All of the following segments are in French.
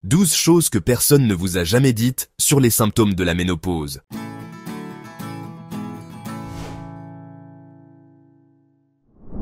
12 choses que personne ne vous a jamais dites sur les symptômes de la ménopause.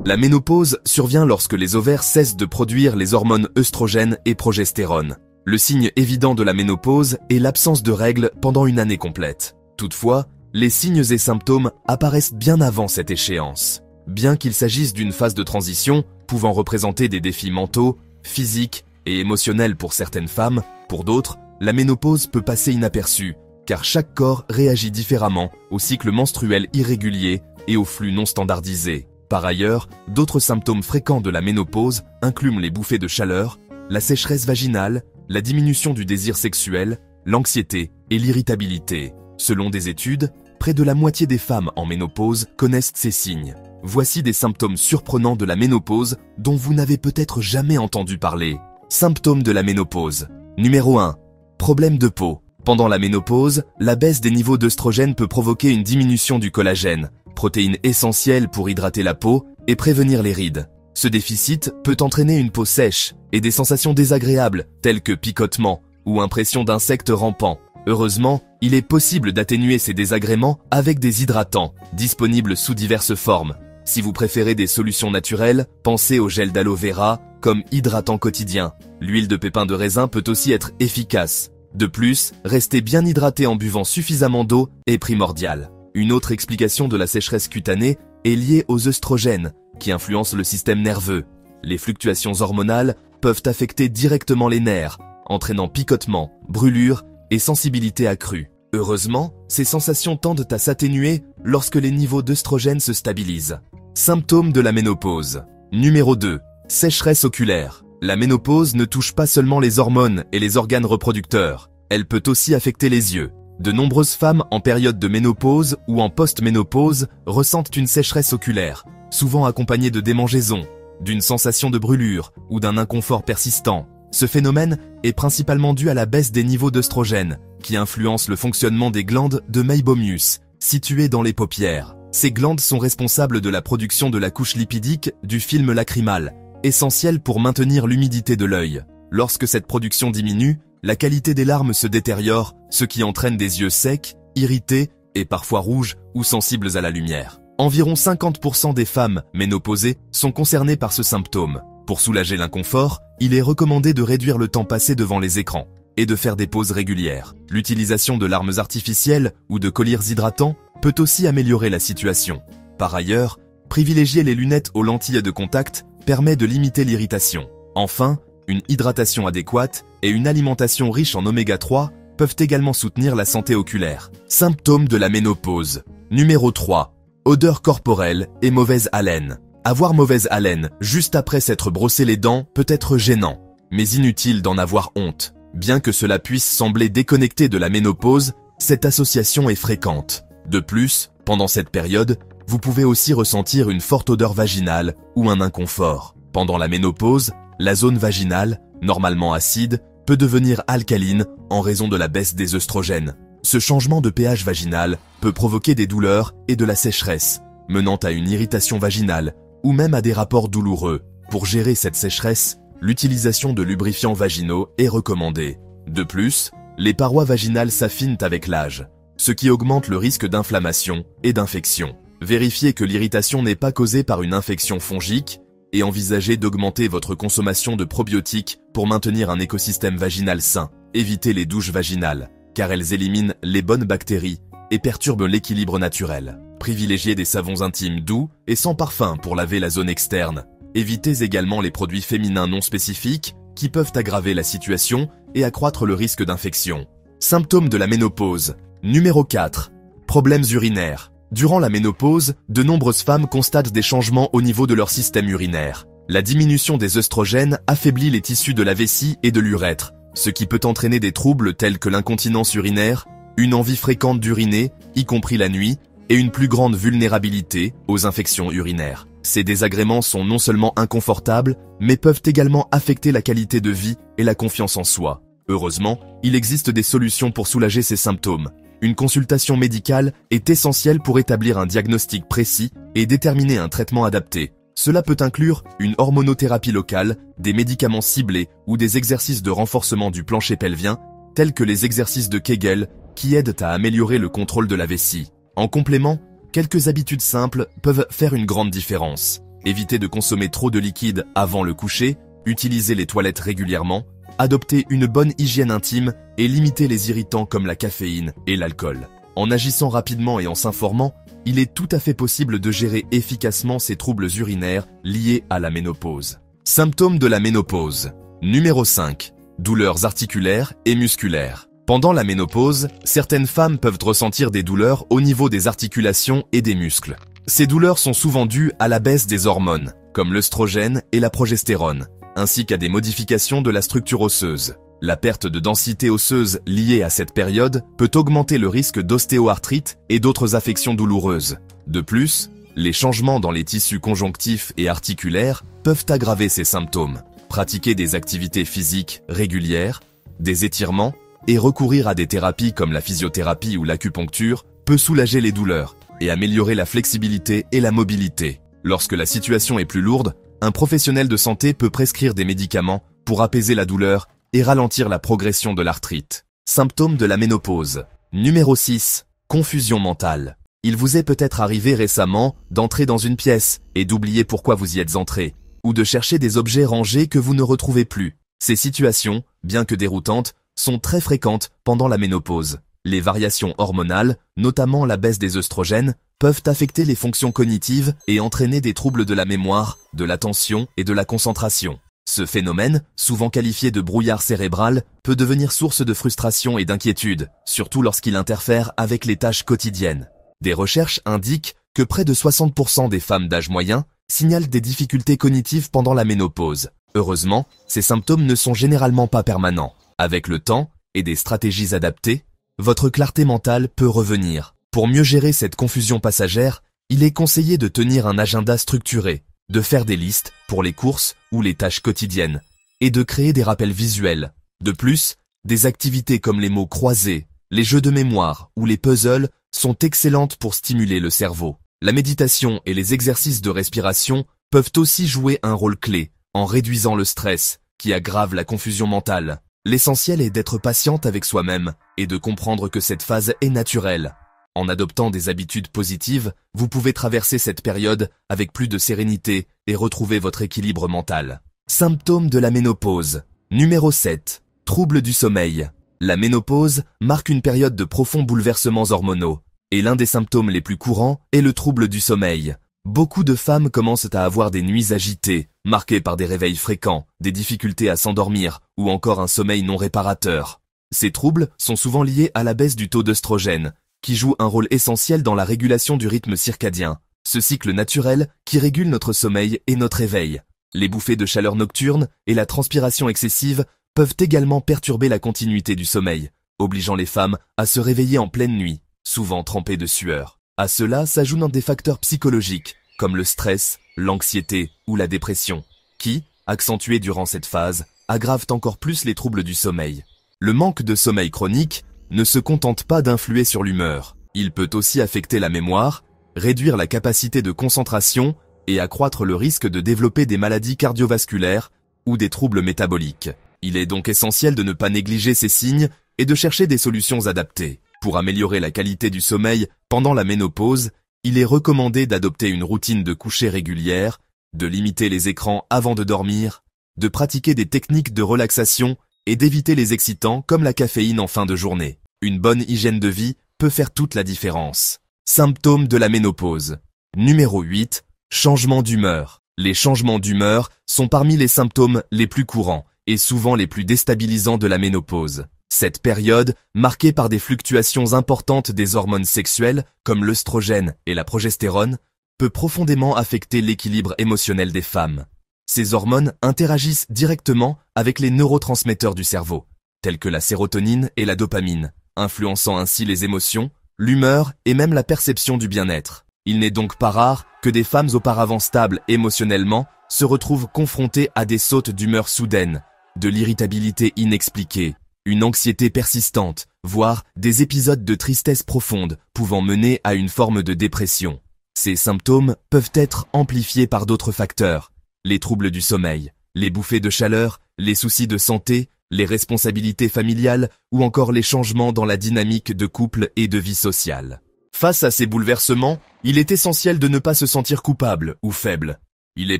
La ménopause survient lorsque les ovaires cessent de produire les hormones œstrogène et progestérone. Le signe évident de la ménopause est l'absence de règles pendant une année complète. Toutefois, les signes et symptômes apparaissent bien avant cette échéance. Bien qu'il s'agisse d'une phase de transition pouvant représenter des défis mentaux, physiques et émotionnels pour certaines femmes, pour d'autres, la ménopause peut passer inaperçue, car chaque corps réagit différemment au cycle menstruel irrégulier et au flux non standardisé. Par ailleurs, d'autres symptômes fréquents de la ménopause incluent les bouffées de chaleur, la sécheresse vaginale, la diminution du désir sexuel, l'anxiété et l'irritabilité. Selon des études, près de la moitié des femmes en ménopause connaissent ces signes. Voici des symptômes surprenants de la ménopause dont vous n'avez peut-être jamais entendu parler. Symptômes de la ménopause. Numéro 1. Problème de peau. Pendant la ménopause, la baisse des niveaux d'œstrogène peut provoquer une diminution du collagène, protéine essentielle pour hydrater la peau et prévenir les rides. Ce déficit peut entraîner une peau sèche et des sensations désagréables telles que picotement ou impression d'insectes rampants. Heureusement, il est possible d'atténuer ces désagréments avec des hydratants, disponibles sous diverses formes. Si vous préférez des solutions naturelles, pensez au gel d'aloe vera comme hydratant quotidien. L'huile de pépin de raisin peut aussi être efficace. De plus, rester bien hydraté en buvant suffisamment d'eau est primordial. Une autre explication de la sécheresse cutanée est liée aux œstrogènes, qui influencent le système nerveux. Les fluctuations hormonales peuvent affecter directement les nerfs, entraînant picotements, brûlures et sensibilité accrue. Heureusement, ces sensations tendent à s'atténuer lorsque les niveaux d'œstrogène se stabilisent. Symptômes de la ménopause. Numéro 2. Sécheresse oculaire. La ménopause ne touche pas seulement les hormones et les organes reproducteurs, elle peut aussi affecter les yeux. De nombreuses femmes en période de ménopause ou en post-ménopause ressentent une sécheresse oculaire, souvent accompagnée de démangeaisons, d'une sensation de brûlure ou d'un inconfort persistant. Ce phénomène est principalement dû à la baisse des niveaux d'œstrogène, qui influence le fonctionnement des glandes de Meibomius, situées dans les paupières. Ces glandes sont responsables de la production de la couche lipidique du film lacrymal, essentielle pour maintenir l'humidité de l'œil. Lorsque cette production diminue, la qualité des larmes se détériore, ce qui entraîne des yeux secs, irrités et parfois rouges ou sensibles à la lumière. Environ 50% des femmes ménopausées sont concernées par ce symptôme. Pour soulager l'inconfort, il est recommandé de réduire le temps passé devant les écrans et de faire des pauses régulières. L'utilisation de larmes artificielles ou de colliers hydratants peut aussi améliorer la situation. Par ailleurs, privilégier les lunettes aux lentilles de contact permet de limiter l'irritation. Enfin, une hydratation adéquate et une alimentation riche en oméga 3 peuvent également soutenir la santé oculaire. Symptômes de la ménopause. Numéro 3. Odeur corporelle et mauvaise haleine. Avoir mauvaise haleine juste après s'être brossé les dents peut être gênant, mais inutile d'en avoir honte. Bien que cela puisse sembler déconnecté de la ménopause, cette association est fréquente. De plus, pendant cette période, vous pouvez aussi ressentir une forte odeur vaginale ou un inconfort. Pendant la ménopause, la zone vaginale, normalement acide, peut devenir alcaline en raison de la baisse des œstrogènes. Ce changement de pH vaginal peut provoquer des douleurs et de la sécheresse, menant à une irritation vaginale ou même à des rapports douloureux. Pour gérer cette sécheresse, l'utilisation de lubrifiants vaginaux est recommandée. De plus, les parois vaginales s'affinent avec l'âge, ce qui augmente le risque d'inflammation et d'infection. Vérifiez que l'irritation n'est pas causée par une infection fongique et envisagez d'augmenter votre consommation de probiotiques pour maintenir un écosystème vaginal sain. Évitez les douches vaginales, car elles éliminent les bonnes bactéries et perturbent l'équilibre naturel. Privilégiez des savons intimes doux et sans parfum pour laver la zone externe. Évitez également les produits féminins non spécifiques qui peuvent aggraver la situation et accroître le risque d'infection. Symptômes de la ménopause. Numéro 4. Problèmes urinaires. Durant la ménopause, de nombreuses femmes constatent des changements au niveau de leur système urinaire. La diminution des œstrogènes affaiblit les tissus de la vessie et de l'urètre, ce qui peut entraîner des troubles tels que l'incontinence urinaire, une envie fréquente d'uriner, y compris la nuit, et une plus grande vulnérabilité aux infections urinaires. Ces désagréments sont non seulement inconfortables, mais peuvent également affecter la qualité de vie et la confiance en soi. Heureusement, il existe des solutions pour soulager ces symptômes. Une consultation médicale est essentielle pour établir un diagnostic précis et déterminer un traitement adapté. Cela peut inclure une hormonothérapie locale, des médicaments ciblés ou des exercices de renforcement du plancher pelvien, tels que les exercices de Kegel, qui aident à améliorer le contrôle de la vessie. En complément, quelques habitudes simples peuvent faire une grande différence. Éviter de consommer trop de liquide avant le coucher, utiliser les toilettes régulièrement, adopter une bonne hygiène intime et limiter les irritants comme la caféine et l'alcool. En agissant rapidement et en s'informant, il est tout à fait possible de gérer efficacement ces troubles urinaires liés à la ménopause. Symptômes de la ménopause. Numéro 5. Douleurs articulaires et musculaires. Pendant la ménopause, certaines femmes peuvent ressentir des douleurs au niveau des articulations et des muscles. Ces douleurs sont souvent dues à la baisse des hormones, comme l'œstrogène et la progestérone, ainsi qu'à des modifications de la structure osseuse. La perte de densité osseuse liée à cette période peut augmenter le risque d'ostéoarthrite et d'autres affections douloureuses. De plus, les changements dans les tissus conjonctifs et articulaires peuvent aggraver ces symptômes. Pratiquer des activités physiques régulières, des étirements et recourir à des thérapies comme la physiothérapie ou l'acupuncture peut soulager les douleurs et améliorer la flexibilité et la mobilité. Lorsque la situation est plus lourde, un professionnel de santé peut prescrire des médicaments pour apaiser la douleur et ralentir la progression de l'arthrite. Symptômes de la ménopause. Numéro 6. Confusion mentale. Il vous est peut-être arrivé récemment d'entrer dans une pièce et d'oublier pourquoi vous y êtes entré, ou de chercher des objets rangés que vous ne retrouvez plus. Ces situations, bien que déroutantes, sont très fréquentes pendant la ménopause. Les variations hormonales, notamment la baisse des œstrogènes, peuvent affecter les fonctions cognitives et entraîner des troubles de la mémoire, de l'attention et de la concentration. Ce phénomène, souvent qualifié de brouillard cérébral, peut devenir source de frustration et d'inquiétude, surtout lorsqu'il interfère avec les tâches quotidiennes. Des recherches indiquent que près de 60% des femmes d'âge moyen signalent des difficultés cognitives pendant la ménopause. Heureusement, ces symptômes ne sont généralement pas permanents. Avec le temps et des stratégies adaptées, votre clarté mentale peut revenir. Pour mieux gérer cette confusion passagère, il est conseillé de tenir un agenda structuré, de faire des listes pour les courses ou les tâches quotidiennes, et de créer des rappels visuels. De plus, des activités comme les mots croisés, les jeux de mémoire ou les puzzles sont excellentes pour stimuler le cerveau. La méditation et les exercices de respiration peuvent aussi jouer un rôle clé en réduisant le stress qui aggrave la confusion mentale. L'essentiel est d'être patiente avec soi-même et de comprendre que cette phase est naturelle. En adoptant des habitudes positives, vous pouvez traverser cette période avec plus de sérénité et retrouver votre équilibre mental. Symptômes de la ménopause. Numéro 7. Troubles du sommeil. La ménopause marque une période de profonds bouleversements hormonaux, et l'un des symptômes les plus courants est le trouble du sommeil. Beaucoup de femmes commencent à avoir des nuits agitées, marquées par des réveils fréquents, des difficultés à s'endormir ou encore un sommeil non réparateur. Ces troubles sont souvent liés à la baisse du taux d'œstrogène, qui joue un rôle essentiel dans la régulation du rythme circadien, ce cycle naturel qui régule notre sommeil et notre éveil. Les bouffées de chaleur nocturne et la transpiration excessive peuvent également perturber la continuité du sommeil, obligeant les femmes à se réveiller en pleine nuit, souvent trempées de sueur. À cela s'ajoutent des facteurs psychologiques, comme le stress, l'anxiété ou la dépression, qui, accentués durant cette phase, aggravent encore plus les troubles du sommeil. Le manque de sommeil chronique ne se contente pas d'influer sur l'humeur. Il peut aussi affecter la mémoire, réduire la capacité de concentration et accroître le risque de développer des maladies cardiovasculaires ou des troubles métaboliques. Il est donc essentiel de ne pas négliger ces signes et de chercher des solutions adaptées. Pour améliorer la qualité du sommeil pendant la ménopause, il est recommandé d'adopter une routine de coucher régulière, de limiter les écrans avant de dormir, de pratiquer des techniques de relaxation et d'éviter les excitants comme la caféine en fin de journée. Une bonne hygiène de vie peut faire toute la différence. Symptômes de la ménopause. Numéro 8. Changement d'humeur. Les changements d'humeur sont parmi les symptômes les plus courants et souvent les plus déstabilisants de la ménopause. Cette période, marquée par des fluctuations importantes des hormones sexuelles, comme l'œstrogène et la progestérone, peut profondément affecter l'équilibre émotionnel des femmes. Ces hormones interagissent directement avec les neurotransmetteurs du cerveau, tels que la sérotonine et la dopamine, influençant ainsi les émotions, l'humeur et même la perception du bien-être. Il n'est donc pas rare que des femmes auparavant stables émotionnellement se retrouvent confrontées à des sautes d'humeur soudaines, de l'irritabilité inexpliquée, une anxiété persistante, voire des épisodes de tristesse profonde pouvant mener à une forme de dépression. Ces symptômes peuvent être amplifiés par d'autres facteurs, les troubles du sommeil, les bouffées de chaleur, les soucis de santé, les responsabilités familiales ou encore les changements dans la dynamique de couple et de vie sociale. Face à ces bouleversements, il est essentiel de ne pas se sentir coupable ou faible. Il est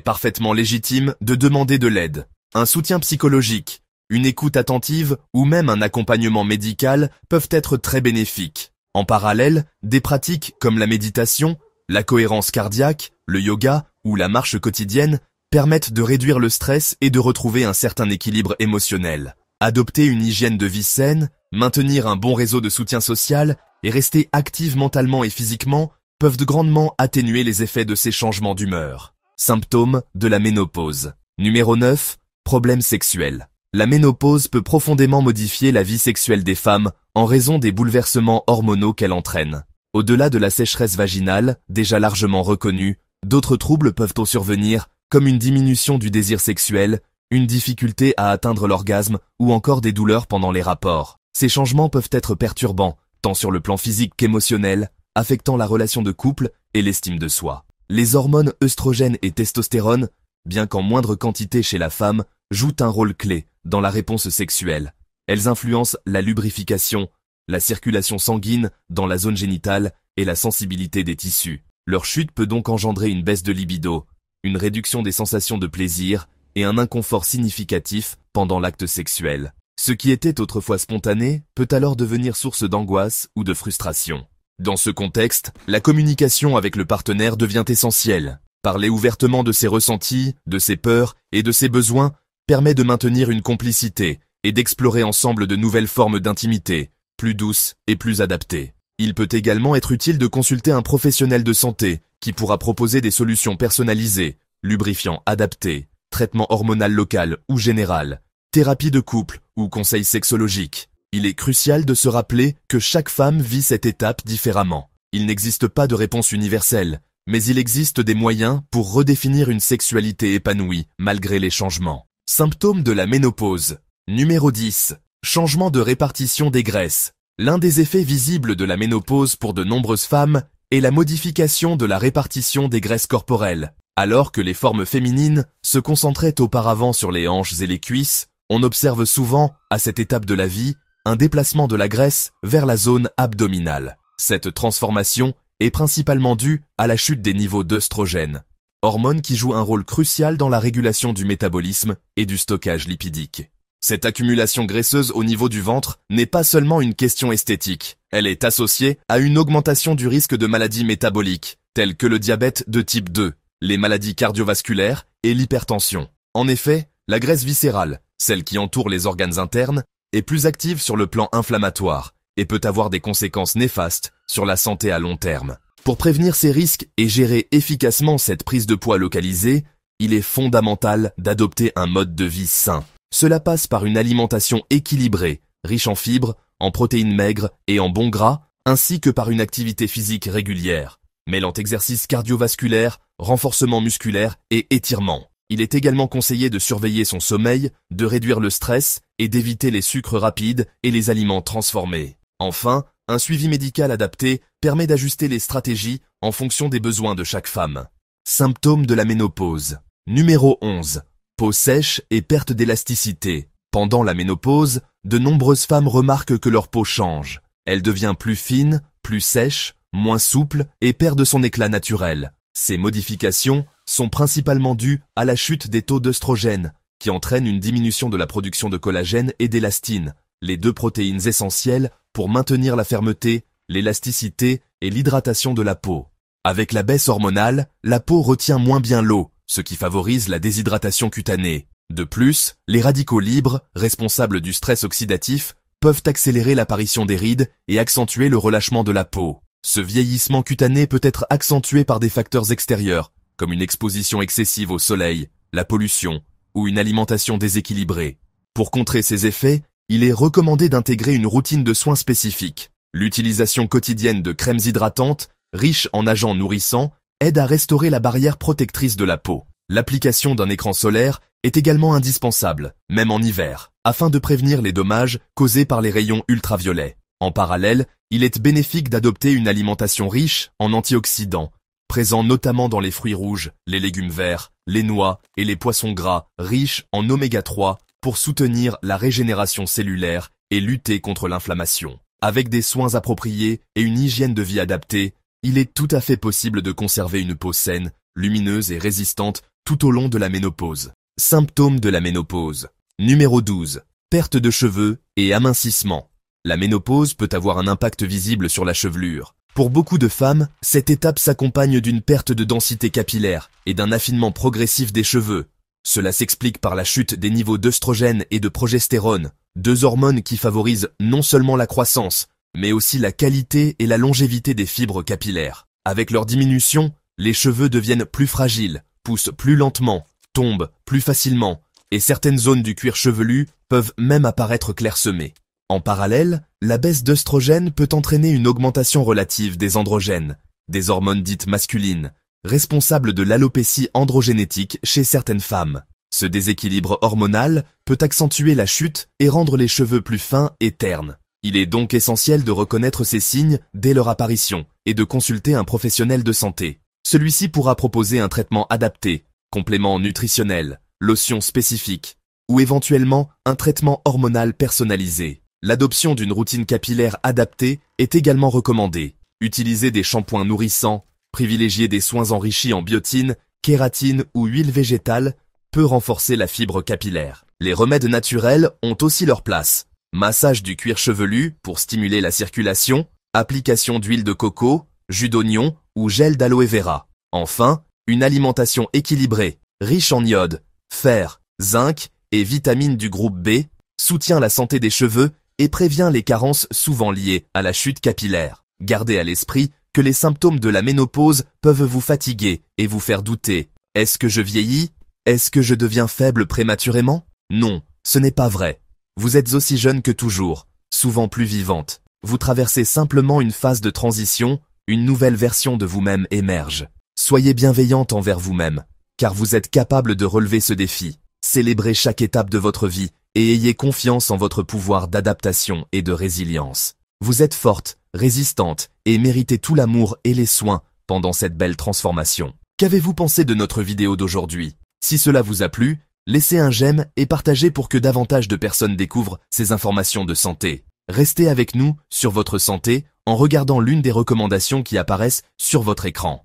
parfaitement légitime de demander de l'aide, un soutien psychologique, une écoute attentive ou même un accompagnement médical peuvent être très bénéfiques. En parallèle, des pratiques comme la méditation, la cohérence cardiaque, le yoga ou la marche quotidienne permettent de réduire le stress et de retrouver un certain équilibre émotionnel. Adopter une hygiène de vie saine, maintenir un bon réseau de soutien social et rester active mentalement et physiquement peuvent grandement atténuer les effets de ces changements d'humeur. Symptômes de la ménopause. Numéro 9. Problèmes sexuels. La ménopause peut profondément modifier la vie sexuelle des femmes en raison des bouleversements hormonaux qu'elle entraîne. Au-delà de la sécheresse vaginale, déjà largement reconnue, d'autres troubles peuvent survenir, comme une diminution du désir sexuel, une difficulté à atteindre l'orgasme ou encore des douleurs pendant les rapports. Ces changements peuvent être perturbants, tant sur le plan physique qu'émotionnel, affectant la relation de couple et l'estime de soi. Les hormones œstrogènes et testostérone, bien qu'en moindre quantité chez la femme, jouent un rôle clé dans la réponse sexuelle. Elles influencent la lubrification, la circulation sanguine dans la zone génitale et la sensibilité des tissus. Leur chute peut donc engendrer une baisse de libido, une réduction des sensations de plaisir et un inconfort significatif pendant l'acte sexuel. Ce qui était autrefois spontané peut alors devenir source d'angoisse ou de frustration. Dans ce contexte, la communication avec le partenaire devient essentielle. Parler ouvertement de ses ressentis, de ses peurs et de ses besoins permet de maintenir une complicité et d'explorer ensemble de nouvelles formes d'intimité, plus douces et plus adaptées. Il peut également être utile de consulter un professionnel de santé qui pourra proposer des solutions personnalisées, lubrifiants adaptés, traitement hormonal local ou général, thérapie de couple ou conseil sexologique. Il est crucial de se rappeler que chaque femme vit cette étape différemment. Il n'existe pas de réponse universelle, mais il existe des moyens pour redéfinir une sexualité épanouie malgré les changements. Symptômes de la ménopause. Numéro 10. Changement de répartition des graisses. L'un des effets visibles de la ménopause pour de nombreuses femmes est la modification de la répartition des graisses corporelles. Alors que les formes féminines se concentraient auparavant sur les hanches et les cuisses, on observe souvent, à cette étape de la vie, un déplacement de la graisse vers la zone abdominale. Cette transformation est principalement due à la chute des niveaux d'œstrogène, hormone qui joue un rôle crucial dans la régulation du métabolisme et du stockage lipidique. Cette accumulation graisseuse au niveau du ventre n'est pas seulement une question esthétique, elle est associée à une augmentation du risque de maladies métaboliques, telles que le diabète de type 2, les maladies cardiovasculaires et l'hypertension. En effet, la graisse viscérale, celle qui entoure les organes internes, est plus active sur le plan inflammatoire et peut avoir des conséquences néfastes sur la santé à long terme. Pour prévenir ces risques et gérer efficacement cette prise de poids localisée, il est fondamental d'adopter un mode de vie sain. Cela passe par une alimentation équilibrée, riche en fibres, en protéines maigres et en bons gras, ainsi que par une activité physique régulière, mêlant exercice cardiovasculaire, renforcement musculaire et étirement. Il est également conseillé de surveiller son sommeil, de réduire le stress et d'éviter les sucres rapides et les aliments transformés. Enfin, un suivi médical adapté permet d'ajuster les stratégies en fonction des besoins de chaque femme. Symptômes de la ménopause. Numéro 11. Peau sèche et perte d'élasticité. Pendant la ménopause, de nombreuses femmes remarquent que leur peau change. Elle devient plus fine, plus sèche, moins souple et perd de son éclat naturel. Ces modifications sont principalement dues à la chute des taux d'œstrogène, qui entraîne une diminution de la production de collagène et d'élastine, les deux protéines essentielles pour maintenir la fermeté, l'élasticité et l'hydratation de la peau. Avec la baisse hormonale, la peau retient moins bien l'eau, ce qui favorise la déshydratation cutanée. De plus, les radicaux libres, responsables du stress oxydatif, peuvent accélérer l'apparition des rides et accentuer le relâchement de la peau. Ce vieillissement cutané peut être accentué par des facteurs extérieurs, comme une exposition excessive au soleil, la pollution ou une alimentation déséquilibrée. Pour contrer ces effets, il est recommandé d'intégrer une routine de soins spécifique. L'utilisation quotidienne de crèmes hydratantes, riches en agents nourrissants, aide à restaurer la barrière protectrice de la peau. L'application d'un écran solaire est également indispensable, même en hiver, afin de prévenir les dommages causés par les rayons ultraviolets. En parallèle, il est bénéfique d'adopter une alimentation riche en antioxydants, présent notamment dans les fruits rouges, les légumes verts, les noix et les poissons gras riches en oméga 3 pour soutenir la régénération cellulaire et lutter contre l'inflammation. Avec des soins appropriés et une hygiène de vie adaptée, il est tout à fait possible de conserver une peau saine, lumineuse et résistante tout au long de la ménopause. Symptômes de la ménopause. Numéro 12. Perte de cheveux et amincissement. La ménopause peut avoir un impact visible sur la chevelure. Pour beaucoup de femmes, cette étape s'accompagne d'une perte de densité capillaire et d'un affinement progressif des cheveux. Cela s'explique par la chute des niveaux d'œstrogène et de progestérone, deux hormones qui favorisent non seulement la croissance, mais aussi la qualité et la longévité des fibres capillaires. Avec leur diminution, les cheveux deviennent plus fragiles, poussent plus lentement, tombent plus facilement, et certaines zones du cuir chevelu peuvent même apparaître clairsemées. En parallèle, la baisse d'œstrogène peut entraîner une augmentation relative des androgènes, des hormones dites masculines, responsables de l'alopécie androgénétique chez certaines femmes. Ce déséquilibre hormonal peut accentuer la chute et rendre les cheveux plus fins et ternes. Il est donc essentiel de reconnaître ces signes dès leur apparition et de consulter un professionnel de santé. Celui-ci pourra proposer un traitement adapté, complément nutritionnel, lotion spécifique, ou éventuellement un traitement hormonal personnalisé. L'adoption d'une routine capillaire adaptée est également recommandée. Utilisez des shampoings nourrissants, privilégier des soins enrichis en biotine, kératine ou huile végétale peut renforcer la fibre capillaire. Les remèdes naturels ont aussi leur place. Massage du cuir chevelu pour stimuler la circulation, application d'huile de coco, jus d'oignon ou gel d'aloe vera. Enfin, une alimentation équilibrée, riche en iode, fer, zinc et vitamines du groupe B, soutient la santé des cheveux et prévient les carences souvent liées à la chute capillaire. Gardez à l'esprit que les symptômes de la ménopause peuvent vous fatiguer et vous faire douter. Est-ce que je vieillis? Est-ce que je deviens faible prématurément? Non, ce n'est pas vrai. Vous êtes aussi jeune que toujours, souvent plus vivante. Vous traversez simplement une phase de transition, une nouvelle version de vous-même émerge. Soyez bienveillante envers vous-même, car vous êtes capable de relever ce défi. Célébrez chaque étape de votre vie et ayez confiance en votre pouvoir d'adaptation et de résilience. Vous êtes forte, résistante et méritez tout l'amour et les soins pendant cette belle transformation. Qu'avez-vous pensé de notre vidéo d'aujourd'hui? Si cela vous a plu, laissez un j'aime et partagez pour que davantage de personnes découvrent ces informations de santé. Restez avec nous sur votre santé en regardant l'une des recommandations qui apparaissent sur votre écran.